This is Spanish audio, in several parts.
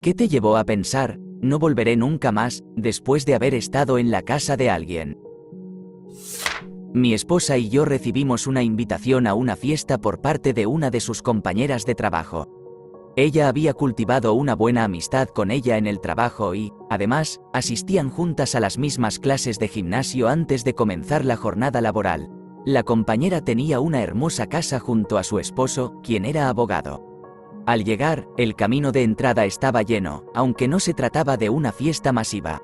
¿Qué te llevó a pensar, no volveré nunca más, después de haber estado en la casa de alguien? Mi esposa y yo recibimos una invitación a una fiesta por parte de una de sus compañeras de trabajo. Ella había cultivado una buena amistad con ella en el trabajo y, además, asistían juntas a las mismas clases de gimnasio antes de comenzar la jornada laboral. La compañera tenía una hermosa casa junto a su esposo, quien era abogado. Al llegar, el camino de entrada estaba lleno, aunque no se trataba de una fiesta masiva.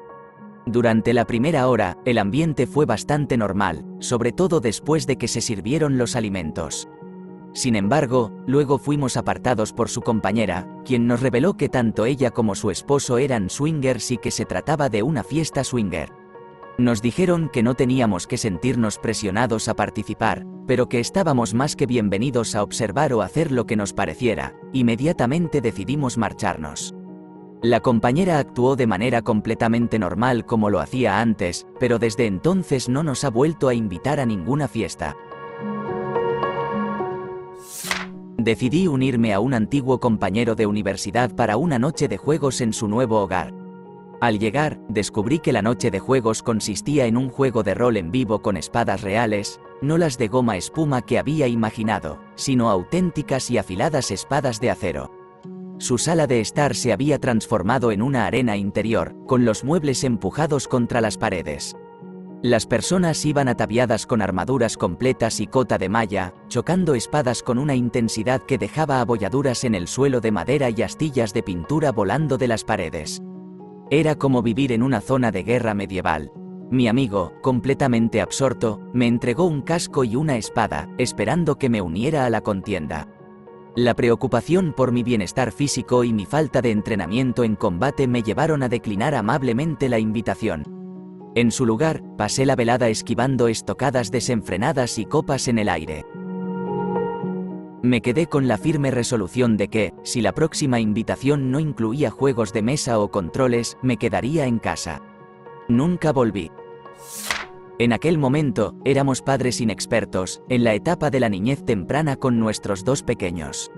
Durante la primera hora, el ambiente fue bastante normal, sobre todo después de que se sirvieron los alimentos. Sin embargo, luego fuimos apartados por su compañera, quien nos reveló que tanto ella como su esposo eran swingers y que se trataba de una fiesta swinger. Nos dijeron que no teníamos que sentirnos presionados a participar, pero que estábamos más que bienvenidos a observar o hacer lo que nos pareciera. Inmediatamente decidimos marcharnos. La compañera actuó de manera completamente normal como lo hacía antes, pero desde entonces no nos ha vuelto a invitar a ninguna fiesta. Decidí unirme a un antiguo compañero de universidad para una noche de juegos en su nuevo hogar. Al llegar, descubrí que la noche de juegos consistía en un juego de rol en vivo con espadas reales, no las de goma espuma que había imaginado, sino auténticas y afiladas espadas de acero. Su sala de estar se había transformado en una arena interior, con los muebles empujados contra las paredes. Las personas iban ataviadas con armaduras completas y cota de malla, chocando espadas con una intensidad que dejaba abolladuras en el suelo de madera y astillas de pintura volando de las paredes. Era como vivir en una zona de guerra medieval. Mi amigo, completamente absorto, me entregó un casco y una espada, esperando que me uniera a la contienda. La preocupación por mi bienestar físico y mi falta de entrenamiento en combate me llevaron a declinar amablemente la invitación. En su lugar, pasé la velada esquivando estocadas desenfrenadas y copas en el aire. Me quedé con la firme resolución de que, si la próxima invitación no incluía juegos de mesa o controles, me quedaría en casa. Nunca volví. En aquel momento, éramos padres inexpertos, en la etapa de la niñez temprana con nuestros dos pequeños.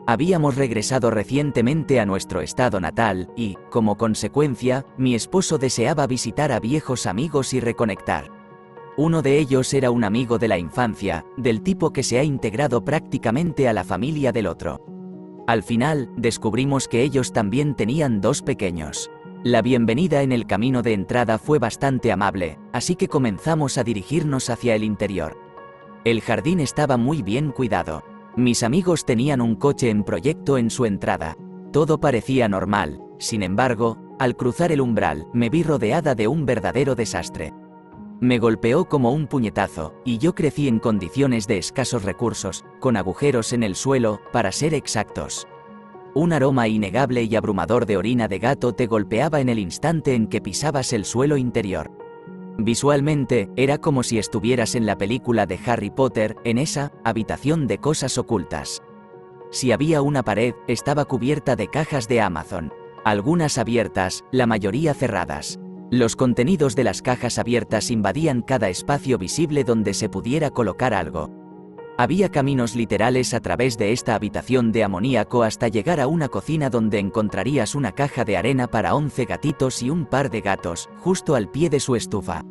Habíamos regresado recientemente a nuestro estado natal y, como consecuencia, mi esposo deseaba visitar a viejos amigos y reconectar. Uno de ellos era un amigo de la infancia, del tipo que se ha integrado prácticamente a la familia del otro. Al final, descubrimos que ellos también tenían dos pequeños. La bienvenida en el camino de entrada fue bastante amable, así que comenzamos a dirigirnos hacia el interior. El jardín estaba muy bien cuidado. Mis amigos tenían un coche en proyecto en su entrada. Todo parecía normal, sin embargo, al cruzar el umbral, me vi rodeada de un verdadero desastre. Me golpeó como un puñetazo, y yo crecí en condiciones de escasos recursos, con agujeros en el suelo, para ser exactos. Un aroma innegable y abrumador de orina de gato te golpeaba en el instante en que pisabas el suelo interior. Visualmente, era como si estuvieras en la película de Harry Potter, en esa habitación de cosas ocultas. Si había una pared, estaba cubierta de cajas de Amazon. Algunas abiertas, la mayoría cerradas. Los contenidos de las cajas abiertas invadían cada espacio visible donde se pudiera colocar algo. Había caminos literales a través de esta habitación de amoníaco hasta llegar a una cocina donde encontrarías una caja de arena para 11 gatitos y un par de gatos, justo al pie de su estufa.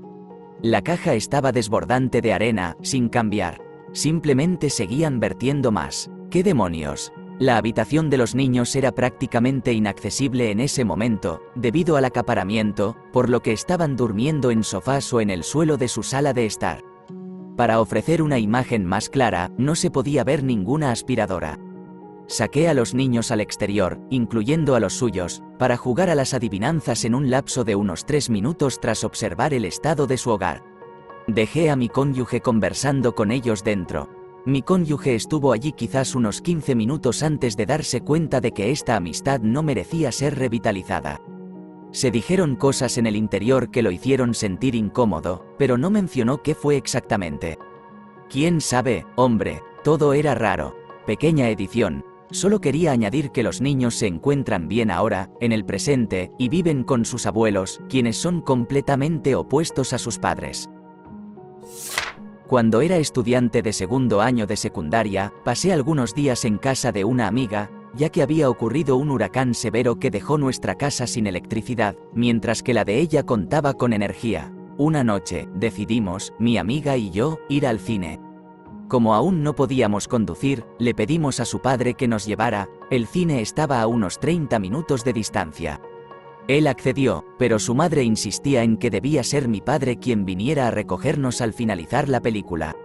La caja estaba desbordante de arena, sin cambiar. Simplemente seguían vertiendo más. ¿Qué demonios? La habitación de los niños era prácticamente inaccesible en ese momento, debido al acaparamiento, por lo que estaban durmiendo en sofás o en el suelo de su sala de estar. Para ofrecer una imagen más clara, no se podía ver ninguna aspiradora. Saqué a los niños al exterior, incluyendo a los suyos, para jugar a las adivinanzas en un lapso de unos 3 minutos tras observar el estado de su hogar. Dejé a mi cónyuge conversando con ellos dentro. Mi cónyuge estuvo allí quizás unos 15 minutos antes de darse cuenta de que esta amistad no merecía ser revitalizada. Se dijeron cosas en el interior que lo hicieron sentir incómodo, pero no mencionó qué fue exactamente. ¿Quién sabe, hombre? Todo era raro. Pequeña edición. Solo quería añadir que los niños se encuentran bien ahora, en el presente, y viven con sus abuelos, quienes son completamente opuestos a sus padres. Cuando era estudiante de segundo año de secundaria, pasé algunos días en casa de una amiga, ya que había ocurrido un huracán severo que dejó nuestra casa sin electricidad, mientras que la de ella contaba con energía. Una noche, decidimos, mi amiga y yo, ir al cine. Como aún no podíamos conducir, le pedimos a su padre que nos llevara. El cine estaba a unos 30 minutos de distancia. Él accedió, pero su madre insistía en que debía ser mi padre quien viniera a recogernos al finalizar la película.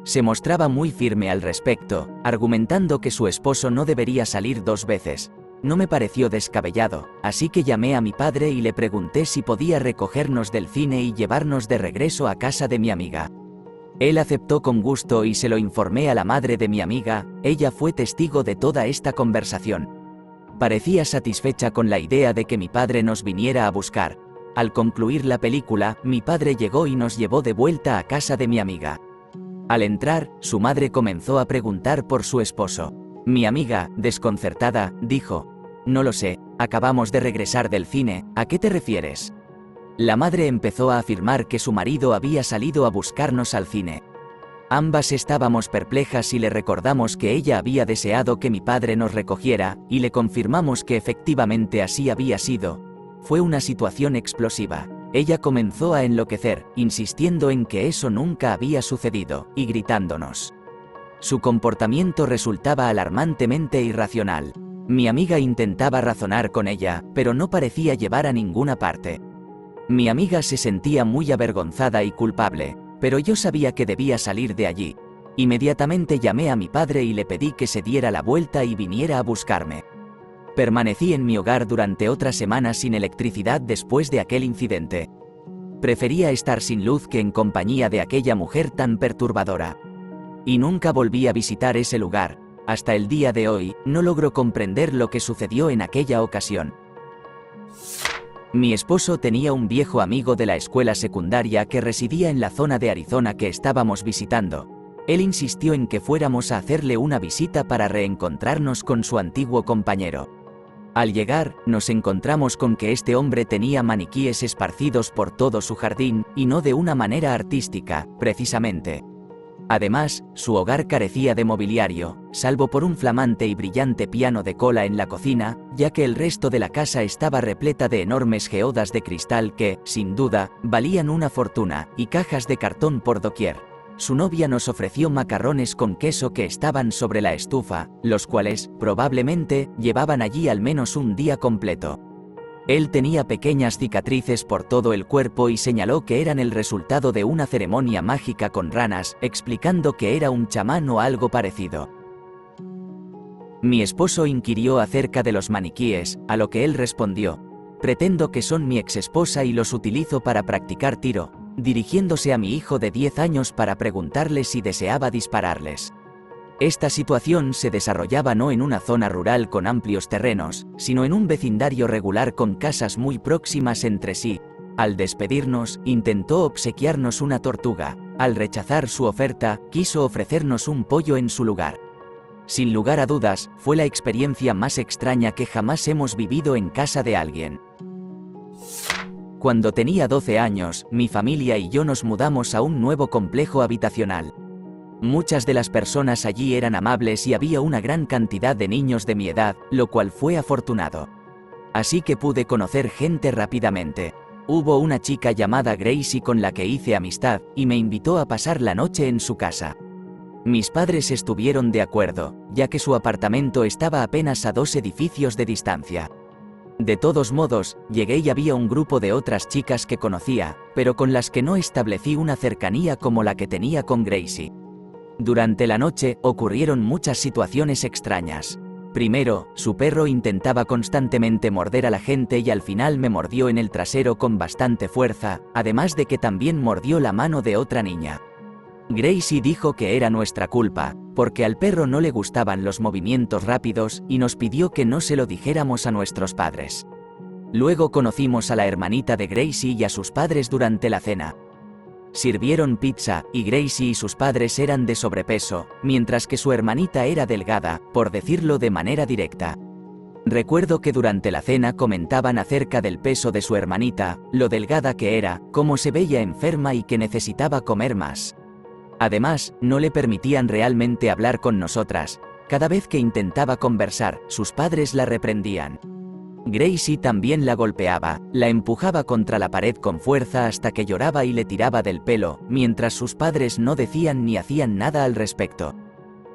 Se mostraba muy firme al respecto, argumentando que su esposo no debería salir 2 veces. No me pareció descabellado, así que llamé a mi padre y le pregunté si podía recogernos del cine y llevarnos de regreso a casa de mi amiga. Él aceptó con gusto y se lo informé a la madre de mi amiga. Ella fue testigo de toda esta conversación. Parecía satisfecha con la idea de que mi padre nos viniera a buscar. Al concluir la película, mi padre llegó y nos llevó de vuelta a casa de mi amiga. Al entrar, su madre comenzó a preguntar por su esposo. Mi amiga, desconcertada, dijo: «No lo sé, acabamos de regresar del cine, ¿a qué te refieres?». La madre empezó a afirmar que su marido había salido a buscarnos al cine. Ambas estábamos perplejas y le recordamos que ella había deseado que mi padre nos recogiera, y le confirmamos que efectivamente así había sido. Fue una situación explosiva. Ella comenzó a enloquecer, insistiendo en que eso nunca había sucedido, y gritándonos. Su comportamiento resultaba alarmantemente irracional. Mi amiga intentaba razonar con ella, pero no parecía llevar a ninguna parte. Mi amiga se sentía muy avergonzada y culpable, pero yo sabía que debía salir de allí. Inmediatamente llamé a mi padre y le pedí que se diera la vuelta y viniera a buscarme. Permanecí en mi hogar durante otra semana sin electricidad después de aquel incidente. Prefería estar sin luz que en compañía de aquella mujer tan perturbadora. Y nunca volví a visitar ese lugar. Hasta el día de hoy, no logro comprender lo que sucedió en aquella ocasión. Mi esposo tenía un viejo amigo de la escuela secundaria que residía en la zona de Arizona que estábamos visitando. Él insistió en que fuéramos a hacerle una visita para reencontrarnos con su antiguo compañero. Al llegar, nos encontramos con que este hombre tenía maniquíes esparcidos por todo su jardín, y no de una manera artística, precisamente. Además, su hogar carecía de mobiliario, salvo por un flamante y brillante piano de cola en la cocina, ya que el resto de la casa estaba repleta de enormes geodas de cristal que, sin duda, valían una fortuna, y cajas de cartón por doquier. Su novia nos ofreció macarrones con queso que estaban sobre la estufa, los cuales, probablemente, llevaban allí al menos un día completo. Él tenía pequeñas cicatrices por todo el cuerpo y señaló que eran el resultado de una ceremonia mágica con ranas, explicando que era un chamán o algo parecido. Mi esposo inquirió acerca de los maniquíes, a lo que él respondió: «Pretendo que son mi exesposa y los utilizo para practicar tiro», dirigiéndose a mi hijo de 10 años para preguntarle si deseaba dispararles. Esta situación se desarrollaba no en una zona rural con amplios terrenos, sino en un vecindario regular con casas muy próximas entre sí. Al despedirnos, intentó obsequiarnos una tortuga. Al rechazar su oferta, quiso ofrecernos un pollo en su lugar. Sin lugar a dudas, fue la experiencia más extraña que jamás hemos vivido en casa de alguien. Cuando tenía 12 años, mi familia y yo nos mudamos a un nuevo complejo habitacional. Muchas de las personas allí eran amables y había una gran cantidad de niños de mi edad, lo cual fue afortunado. Así que pude conocer gente rápidamente. Hubo una chica llamada Gracie con la que hice amistad, y me invitó a pasar la noche en su casa. Mis padres estuvieron de acuerdo, ya que su apartamento estaba apenas a 2 edificios de distancia. De todos modos, llegué y había un grupo de otras chicas que conocía, pero con las que no establecí una cercanía como la que tenía con Gracie. Durante la noche, ocurrieron muchas situaciones extrañas. Primero, su perro intentaba constantemente morder a la gente y al final me mordió en el trasero con bastante fuerza, además de que también mordió la mano de otra niña. Gracie dijo que era nuestra culpa, porque al perro no le gustaban los movimientos rápidos y nos pidió que no se lo dijéramos a nuestros padres. Luego conocimos a la hermanita de Gracie y a sus padres durante la cena. Sirvieron pizza, y Gracie y sus padres eran de sobrepeso, mientras que su hermanita era delgada, por decirlo de manera directa. Recuerdo que durante la cena comentaban acerca del peso de su hermanita, lo delgada que era, cómo se veía enferma y que necesitaba comer más. Además, no le permitían realmente hablar con nosotras. Cada vez que intentaba conversar, sus padres la reprendían. Gracie también la golpeaba, la empujaba contra la pared con fuerza hasta que lloraba y le tiraba del pelo, mientras sus padres no decían ni hacían nada al respecto.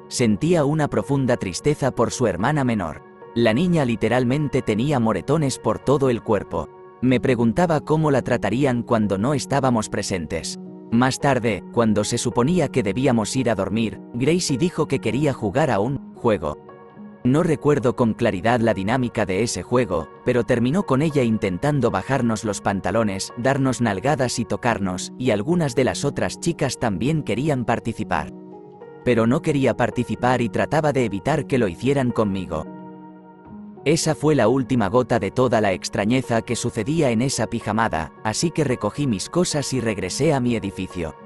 Sentía una profunda tristeza por su hermana menor. La niña literalmente tenía moretones por todo el cuerpo. Me preguntaba cómo la tratarían cuando no estábamos presentes. Más tarde, cuando se suponía que debíamos ir a dormir, Gracie dijo que quería jugar a un juego. No recuerdo con claridad la dinámica de ese juego, pero terminó con ella intentando bajarnos los pantalones, darnos nalgadas y tocarnos, y algunas de las otras chicas también querían participar. Pero no quería participar y trataba de evitar que lo hicieran conmigo. Esa fue la última gota de toda la extrañeza que sucedía en esa pijamada, así que recogí mis cosas y regresé a mi edificio.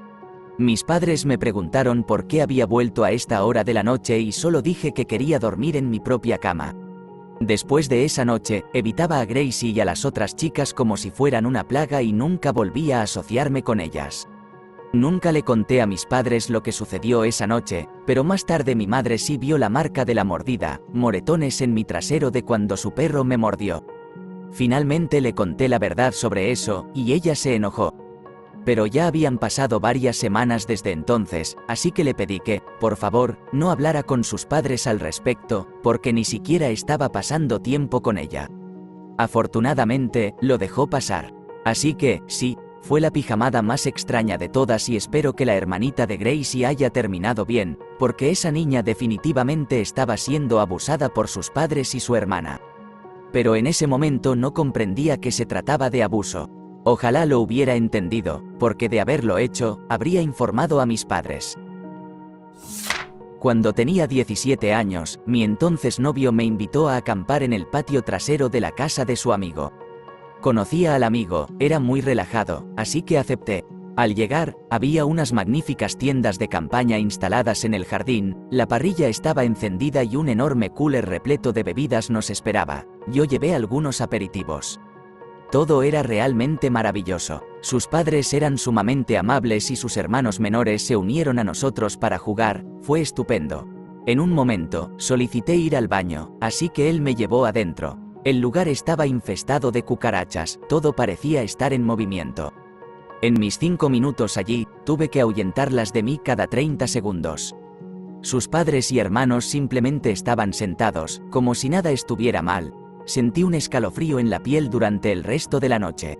Mis padres me preguntaron por qué había vuelto a esta hora de la noche y solo dije que quería dormir en mi propia cama. Después de esa noche, evitaba a Gracie y a las otras chicas como si fueran una plaga y nunca volví a asociarme con ellas. Nunca le conté a mis padres lo que sucedió esa noche, pero más tarde mi madre sí vio la marca de la mordida, moretones en mi trasero de cuando su perro me mordió. Finalmente le conté la verdad sobre eso, y ella se enojó. Pero ya habían pasado varias semanas desde entonces, así que le pedí que, por favor, no hablara con sus padres al respecto, porque ni siquiera estaba pasando tiempo con ella. Afortunadamente, lo dejó pasar. Así que, sí, fue la pijamada más extraña de todas y espero que la hermanita de Gracie haya terminado bien, porque esa niña definitivamente estaba siendo abusada por sus padres y su hermana. Pero en ese momento no comprendía que se trataba de abuso. Ojalá lo hubiera entendido, porque de haberlo hecho, habría informado a mis padres. Cuando tenía 17 años, mi entonces novio me invitó a acampar en el patio trasero de la casa de su amigo. Conocía al amigo, era muy relajado, así que acepté. Al llegar, había unas magníficas tiendas de campaña instaladas en el jardín, la parrilla estaba encendida y un enorme cooler repleto de bebidas nos esperaba. Yo llevé algunos aperitivos. Todo era realmente maravilloso. Sus padres eran sumamente amables y sus hermanos menores se unieron a nosotros para jugar, fue estupendo. En un momento, solicité ir al baño, así que él me llevó adentro. El lugar estaba infestado de cucarachas, todo parecía estar en movimiento. En mis 5 minutos allí, tuve que ahuyentarlas de mí cada 30 segundos. Sus padres y hermanos simplemente estaban sentados, como si nada estuviera mal. Sentí un escalofrío en la piel durante el resto de la noche.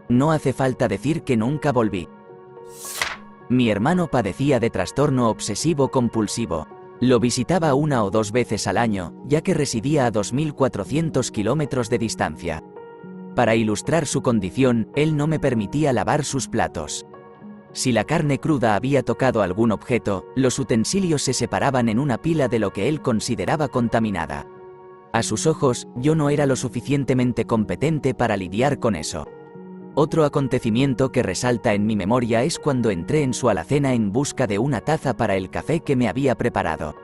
No hace falta decir que nunca volví. Mi hermano padecía de trastorno obsesivo-compulsivo. Lo visitaba 1 o 2 veces al año, ya que residía a 2.400 kilómetros de distancia. Para ilustrar su condición, él no me permitía lavar sus platos. Si la carne cruda había tocado algún objeto, los utensilios se separaban en una pila de lo que él consideraba contaminada. A sus ojos, yo no era lo suficientemente competente para lidiar con eso. Otro acontecimiento que resalta en mi memoria es cuando entré en su alacena en busca de una taza para el café que me había preparado.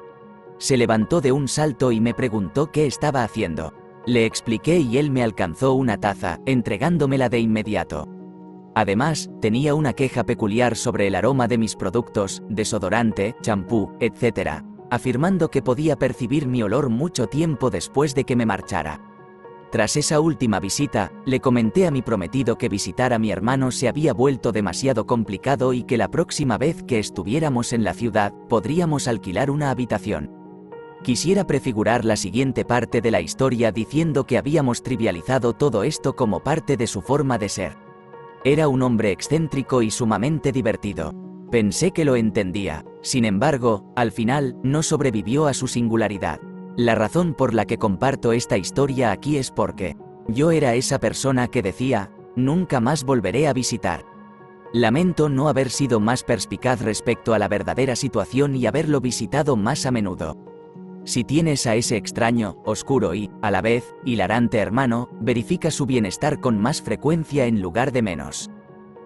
Se levantó de un salto y me preguntó qué estaba haciendo. Le expliqué y él me alcanzó una taza, entregándomela de inmediato. Además, tenía una queja peculiar sobre el aroma de mis productos, desodorante, champú, etc., afirmando que podía percibir mi olor mucho tiempo después de que me marchara. Tras esa última visita, le comenté a mi prometido que visitar a mi hermano se había vuelto demasiado complicado y que la próxima vez que estuviéramos en la ciudad, podríamos alquilar una habitación. Quisiera prefigurar la siguiente parte de la historia diciendo que habíamos trivializado todo esto como parte de su forma de ser. Era un hombre excéntrico y sumamente divertido. Pensé que lo entendía. Sin embargo, al final, no sobrevivió a su singularidad. La razón por la que comparto esta historia aquí es porque yo era esa persona que decía, nunca más volveré a visitar. Lamento no haber sido más perspicaz respecto a la verdadera situación y haberlo visitado más a menudo. Si tienes a ese extraño, oscuro y, a la vez, hilarante hermano, verifica su bienestar con más frecuencia en lugar de menos.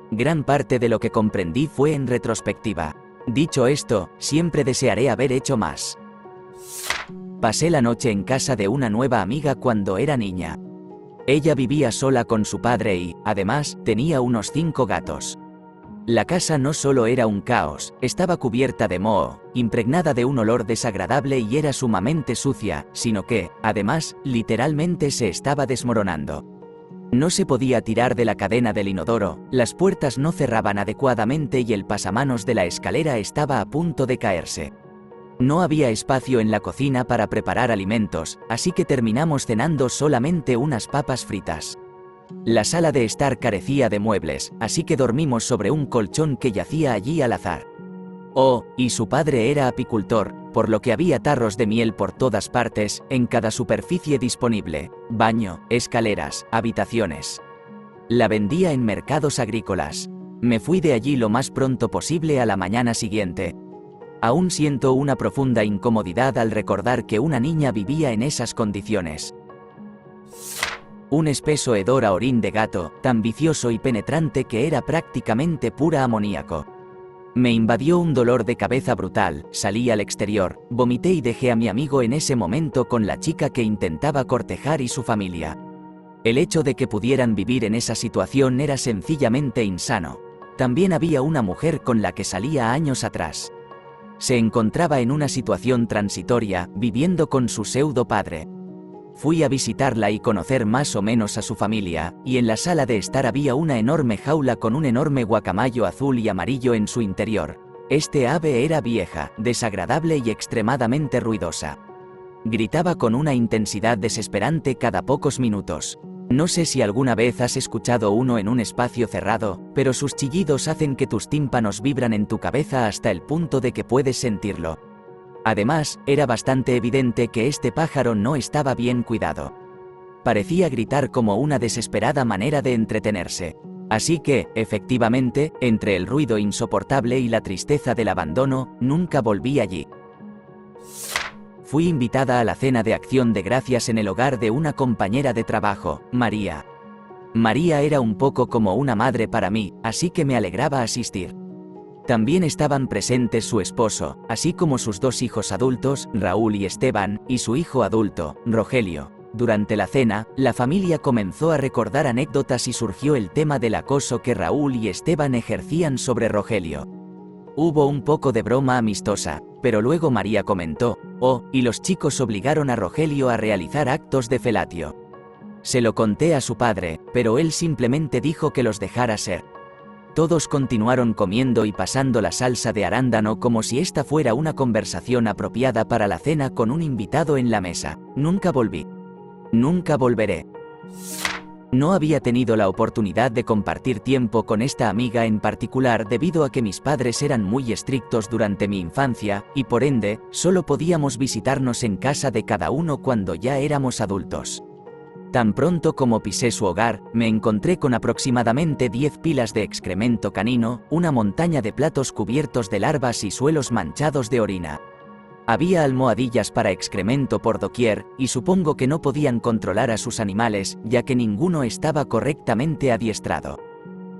Gran parte de lo que comprendí fue en retrospectiva. Dicho esto, siempre desearé haber hecho más. Pasé la noche en casa de una nueva amiga cuando era niña. Ella vivía sola con su padre y, además, tenía unos 5 gatos. La casa no solo era un caos, estaba cubierta de moho, impregnada de un olor desagradable y era sumamente sucia, sino que, además, literalmente se estaba desmoronando. No se podía tirar de la cadena del inodoro, las puertas no cerraban adecuadamente y el pasamanos de la escalera estaba a punto de caerse. No había espacio en la cocina para preparar alimentos, así que terminamos cenando solamente unas papas fritas. La sala de estar carecía de muebles, así que dormimos sobre un colchón que yacía allí al azar. Oh, y su padre era apicultor, por lo que había tarros de miel por todas partes, en cada superficie disponible: baño, escaleras, habitaciones. La vendía en mercados agrícolas. Me fui de allí lo más pronto posible a la mañana siguiente. Aún siento una profunda incomodidad al recordar que una niña vivía en esas condiciones. Un espeso hedor a orín de gato, tan vicioso y penetrante que era prácticamente pura amoníaco. Me invadió un dolor de cabeza brutal, salí al exterior, vomité y dejé a mi amigo en ese momento con la chica que intentaba cortejar y su familia. El hecho de que pudieran vivir en esa situación era sencillamente insano. También había una mujer con la que salía años atrás. Se encontraba en una situación transitoria, viviendo con su pseudo padre. Fui a visitarla y conocer más o menos a su familia, y en la sala de estar había una enorme jaula con un enorme guacamayo azul y amarillo en su interior. Este ave era vieja, desagradable y extremadamente ruidosa. Gritaba con una intensidad desesperante cada pocos minutos. No sé si alguna vez has escuchado uno en un espacio cerrado, pero sus chillidos hacen que tus tímpanos vibran en tu cabeza hasta el punto de que puedes sentirlo. Además, era bastante evidente que este pájaro no estaba bien cuidado. Parecía gritar como una desesperada manera de entretenerse. Así que, efectivamente, entre el ruido insoportable y la tristeza del abandono, nunca volví allí. Fui invitada a la cena de Acción de Gracias en el hogar de una compañera de trabajo, María. María era un poco como una madre para mí, así que me alegraba asistir. También estaban presentes su esposo, así como sus dos hijos adultos, Raúl y Esteban, y su hijo adulto, Rogelio. Durante la cena, la familia comenzó a recordar anécdotas y surgió el tema del acoso que Raúl y Esteban ejercían sobre Rogelio. Hubo un poco de broma amistosa, pero luego María comentó: «Oh, y los chicos obligaron a Rogelio a realizar actos de felatio». Se lo conté a su padre, pero él simplemente dijo que los dejara ser. Todos continuaron comiendo y pasando la salsa de arándano como si esta fuera una conversación apropiada para la cena con un invitado en la mesa. Nunca volví. Nunca volveré. No había tenido la oportunidad de compartir tiempo con esta amiga en particular debido a que mis padres eran muy estrictos durante mi infancia, y por ende, solo podíamos visitarnos en casa de cada uno cuando ya éramos adultos. Tan pronto como pisé su hogar, me encontré con aproximadamente 10 pilas de excremento canino, una montaña de platos cubiertos de larvas y suelos manchados de orina. Había almohadillas para excremento por doquier, y supongo que no podían controlar a sus animales, ya que ninguno estaba correctamente adiestrado.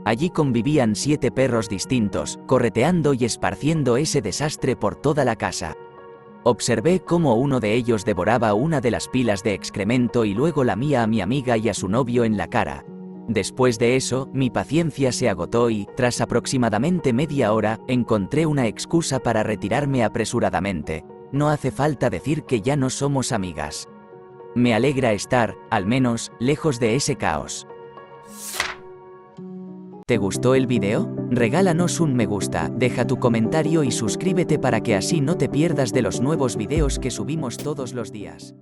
Allí convivían 7 perros distintos, correteando y esparciendo ese desastre por toda la casa. Observé cómo uno de ellos devoraba una de las pilas de excremento y luego lamía a mi amiga y a su novio en la cara. Después de eso, mi paciencia se agotó y, tras aproximadamente media hora, encontré una excusa para retirarme apresuradamente. No hace falta decir que ya no somos amigas. Me alegra estar, al menos, lejos de ese caos. ¿Te gustó el video? Regálanos un me gusta, deja tu comentario y suscríbete para que así no te pierdas de los nuevos videos que subimos todos los días.